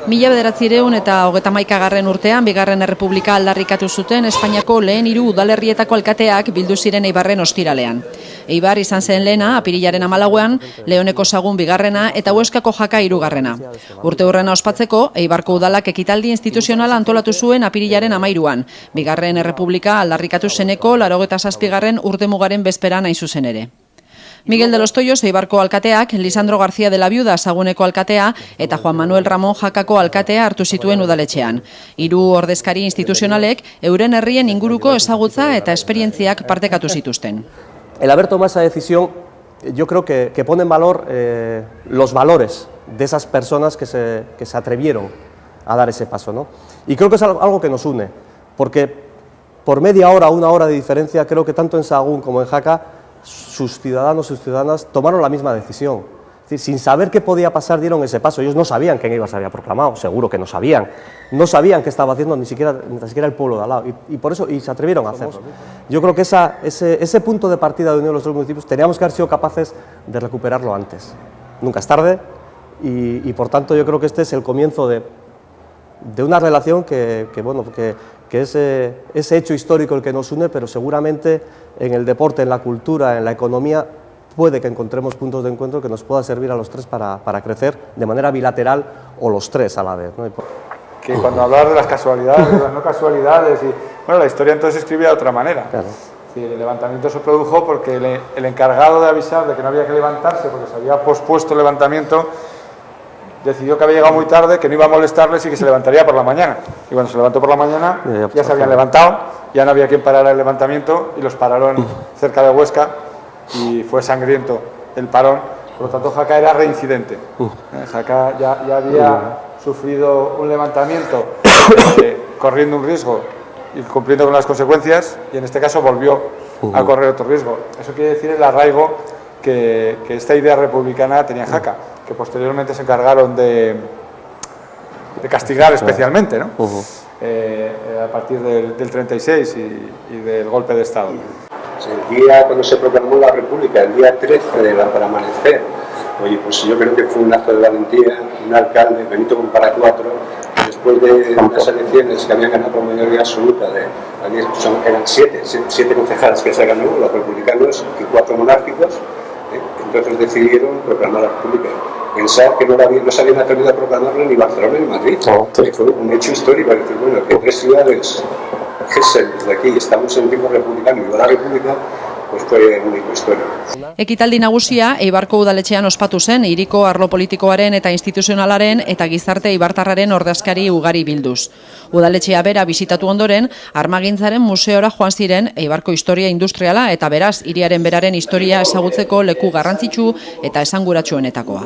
1931 urtean, Bigarren Errepublika aldarrikatu zuten Espainiako lehen 3 udalerrietako alkateak bildu ziren Eibarren ostiralean. Eibar izan zen lehena, apirilaren 14ean, Leoneko Sagun bigarrena eta Hueskako Jaka 3. Urteurrena ospatzeko, Eibarko udalak ekitaldi instituzionala antolatu zuen apirilaren 13ean, Bigarren Errepublika aldarrikatu zeneko 87. urtemugaren bezperan hain zuzen ere. Miguel de los Toyos, Eibarko alkateak, Lisandro García de la Viuda Saguneko alkatea eta Juan Manuel Ramón Jakako alkatea hartu zituen udaletxean. 3 ordezkari instituzionalek euren herrien inguruko ezagutza eta esperientziak partekatu zituzten. El haber tomado esa decisión, yo creo que pone en valor los valores de esas personas que se atrevieron a dar ese paso, ¿no? Y creo que es algo que nos une, porque por media hora, 1 hora de diferencia, creo que tanto en Sahagún como en Jaca, sus ciudadanos y ciudadanas tomaron la misma decisión. Es decir, sin saber qué podía pasar, dieron ese paso. Ellos no sabían que en Eibar se había proclamado, seguro que no sabían. No sabían qué estaba haciendo ni siquiera el pueblo de al lado. Y por eso se atrevieron a hacerlo. Yo creo que ese punto de partida de unión de los 2 municipios teníamos que haber sido capaces de recuperarlo antes. Nunca es tarde y por tanto yo creo que este es el comienzo de una relación que es ese hecho histórico el que nos une, pero seguramente en el deporte, en la cultura, en la economía, puede que encontremos puntos de encuentro que nos pueda servir a los 3 para crecer de manera bilateral o los 3 a la vez, ¿no? Que cuando hablar de las casualidades, de las no casualidades, bueno, la historia entonces se escribía de otra manera. Claro. Sí, el levantamiento se produjo porque el encargado de avisar de que no había que levantarse, porque se había pospuesto el levantamiento, decidió que había llegado muy tarde, que no iba a molestarles y que se levantaría por la mañana. Y cuando se levantó por la mañana, ya se habían levantado, ya no había quien parara el levantamiento y los pararon cerca de Huesca y fue sangriento el parón. Por lo tanto, Jaca era reincidente. Jaca ya había sufrido un levantamiento corriendo un riesgo y cumpliendo con las consecuencias, y en este caso volvió a correr otro riesgo. Eso quiere decir el arraigo que esta idea republicana tenía en Jaca, que posteriormente se encargaron de castigar especialmente, ¿no? A partir del 36 y del golpe de Estado. El día cuando se proclamó la República, el día 13 para amanecer, oye, pues yo creo que fue un acto de valentía, un alcalde, Benito Comparacuatro, después de unas elecciones que habían ganado por mayoría absoluta, eran 7 concejales que se ganó, los republicanos y 4 monárquicos, entonces decidieron proclamar la República. Pensar que no se habían atrevido a proclamarla ni Barcelona ni Madrid. Fue un hecho histórico, es decir, bueno, que 3 ciudades de aquí estamos en tiempo republicano y la República, pues fue un hito histórico. Ekitaldi nagusia Eibarko udaletxean ospatu zen, hiriko arlo politikoaren eta instituzionalaren eta gizarte eibartarraren ordezkari ugari bilduz. Udaletxea bera bisitatu ondoren, armagintzaren museora joan ziren Eibarko historia industriala eta beraz hiriaren beraren historia ezagutzeko leku garrantzitsu eta esanguratsuenetakoa.